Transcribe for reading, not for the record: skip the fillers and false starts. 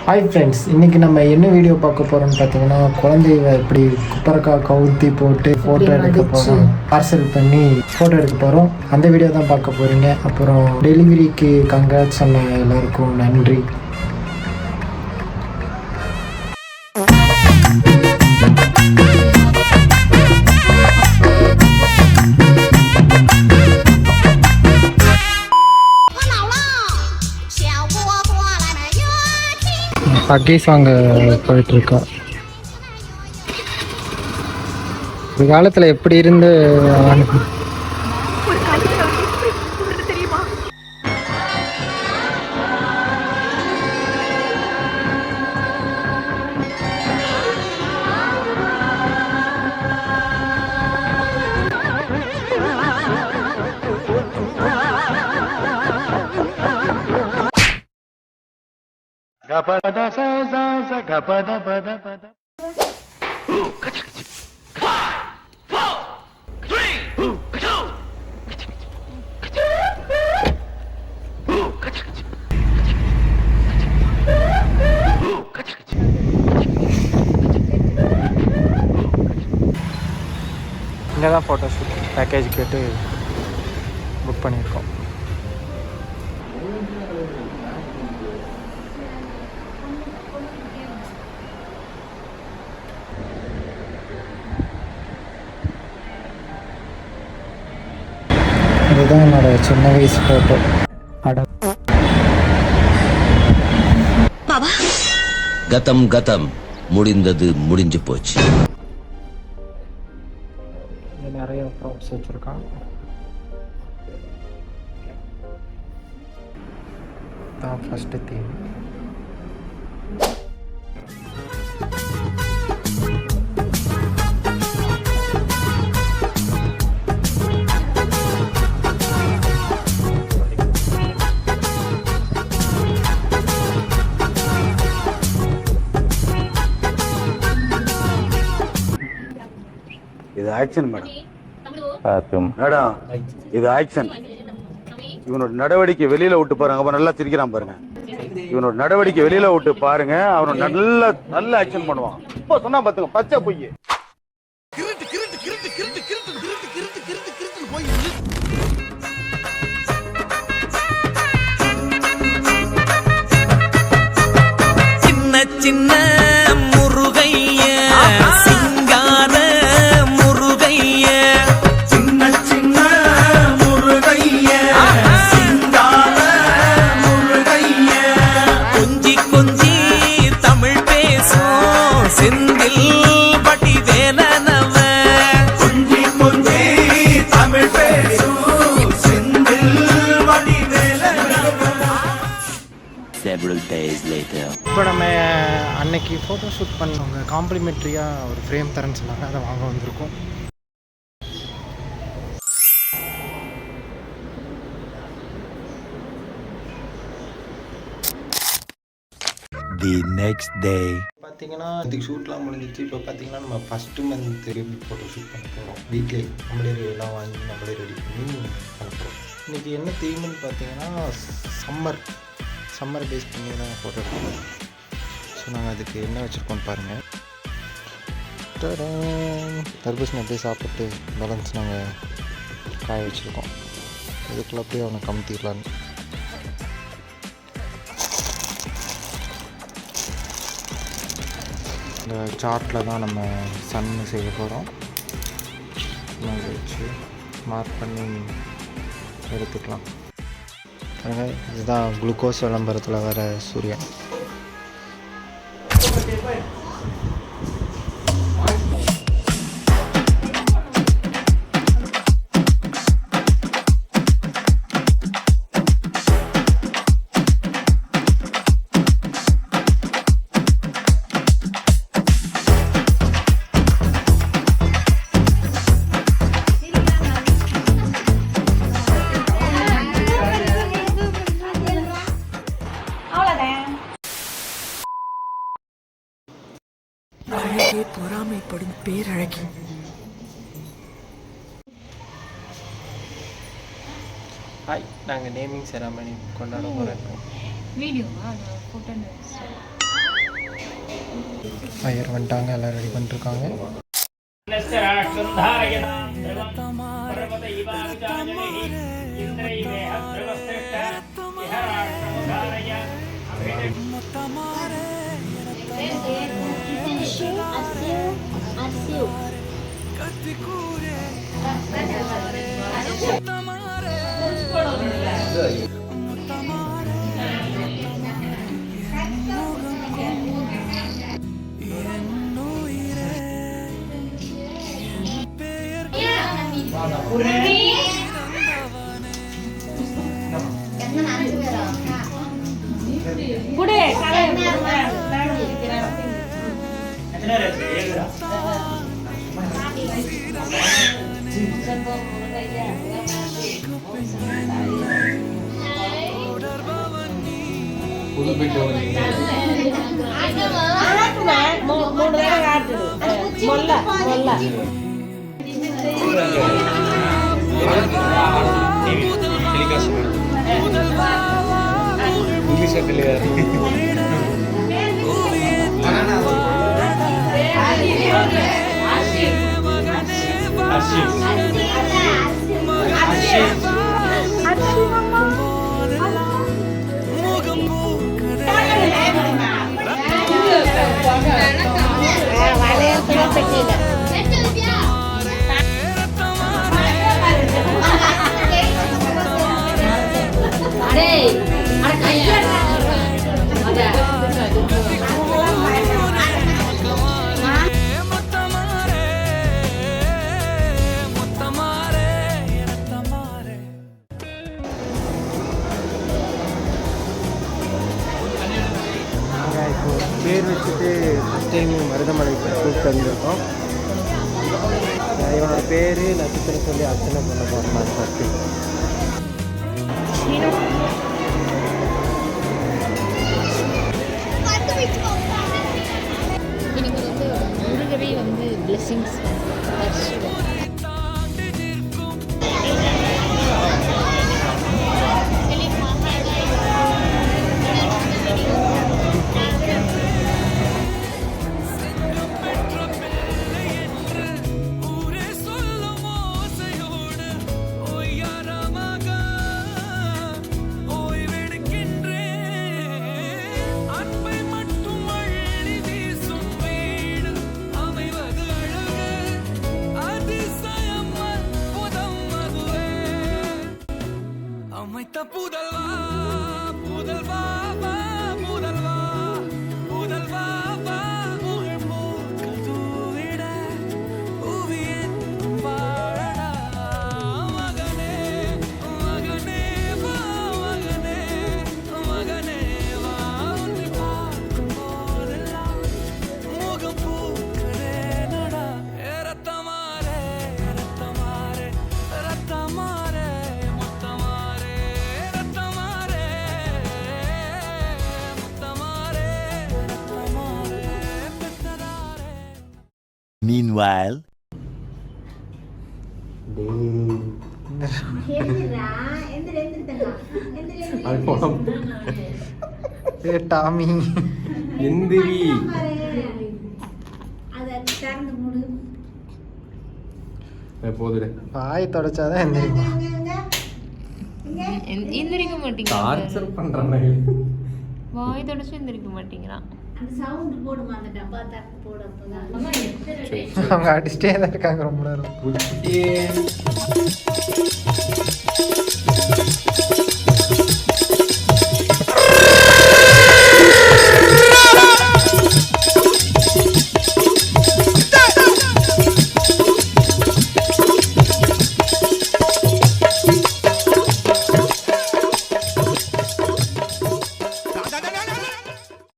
Hi friends, இன்றைக்கி நம்ம என்ன வீடியோ பார்க்க போகிறோம்னு பார்த்தீங்கன்னா, குழந்தைய எப்படி குப்பரக்கா கவுத்தி போட்டு ஃபோட்டோ எடுக்க போகிறோம், பார்சல் பண்ணி ஃபோட்டோ எடுக்க போகிறோம். அந்த வீடியோ தான் பார்க்க போகிறீங்க. அப்புறம் டெலிவரிக்கு கங்க்ராட்ஸ் சொன்ன எல்லாருக்கும் நன்றி. அக்கீஸ் வாங்க போயிட்டுருக்கா. ஒரு காலத்தில் எப்படி இருந்து இங்கே தான் ஃபோட்டோ ஷூட் பேக்கேஜ் கேட்டு புக் பண்ணியிருக்கோம். இதுதான் என்னோட சின்ன வயசு ஃபோட்டோ. கதம் கதம், முடிந்தது முடிஞ்சு போச்சு. நிறைய ப்ராப்ஸ் வச்சுருக்கான். தான் ஃபஸ்ட்டு தீம். இது ஆக்ஷன் மேடம், இது ஆக்ஷன். இவனோட நடவடிக்கை வெளியில விட்டு பாருங்க, அப்ப நல்லா சிரிக்கிறான் பாருங்க. இவனோட நடவடிக்கை வெளியில விட்டு பாருங்க, அவனோட நல்ல ஆக்ஷன் பண்ணுவான். இப்போ சொன்னா பாத்துங்க, பச்சை பொய். சின்ன சின்ன முருகைய சிங்கார முருகைய, சின்ன சின்ன முருகைய சிங்கார முருகைய, கொஞ்சி கொஞ்சி தமிழ் பேசும் செந்தில் பட்டி வேலனவ, கொஞ்சி கொஞ்சி தமிழ் பேசும் செந்தில் பட்டி வேலனவ. Several days later. இப்போ நம்ம அன்னைக்கு ஃபோட்டோ ஷூட் பண்ணவங்க காம்ப்ளிமெண்ட்ரியாக ஒரு ஃப்ரேம் தரேன்னு சொன்னாங்க, அதை வாங்க வந்திருக்கோம். The next day. பார்த்தீங்கன்னா இதுக்கு ஷூட்லாம் முடிஞ்சிச்சு. இப்போ பார்த்தீங்கன்னா நம்ம first month baby photo shoot பண்ண போகிறோம். வீட்டிலே நம்மளே எல்லாம் வாங்கி நம்மளே ரெடி பண்ணி பண்ண போகிறோம். இன்றைக்கி என்ன தீம்னு பார்த்தீங்கன்னா சம்மர் பேஸ் பண்ணி தான் ஃபோட்டோ எடுக்கணும். ஸோ நாங்கள் அதுக்கு என்ன வச்சுருக்கோன்னு பாருங்கள். தர்பூசணி அப்படியே சாப்பிட்டு பேலன்ஸ் நாங்கள் காய வச்சுருக்கோம். இதுக்குள்ள அப்படியே அவனை கமுத்திடலான்னு. இந்த சார்ட்டில் தான் நம்ம சன்னு செய்ய போகிறோம். அதை வச்சு மார்க் பண்ணி எடுத்துக்கலாம். இதுதான் குளுக்கோஸ் விளம்பரத்தில் வர சூரியன். அழகே பொறாமைப்படும் பேரழகி. நாங்கள் நேமிங் செராமனி கொண்டாட போகிறோம். வீடியோவா? ஃபோட்டோ ஐயர் வந்துட்டாங்க, எல்லாம் ரெடி பண்ணிட்டுருக்காங்க. பேர் வச்சுட்டு ஃபஸ்ட் டைம் மருதமலைக்கு கூப்பிட்டு வந்திருக்கோம். இவனோட பேர் நட்சத்திரம் சொல்லி அர்ச்சனை பண்ண போகிறோம். ஃபஸ்ட்டு இன்னைக்கு வந்து முருகவே வந்து பிளெஸிங்ஸ் Meanwhile, டாமி எந்திரி போதுடே. வாய் தொடச்சாதான் எந்திரிக்கும். எந்திரிக்க மாட்டேங்கிறான். டார்ச்சர் பண்றானே. வாய் தொடச்சு எந்திரிக்க மாட்டேங்கிறான். அவங்க அடிச்சிட்டே தான் இருக்காங்க ரொம்ப நேரம்.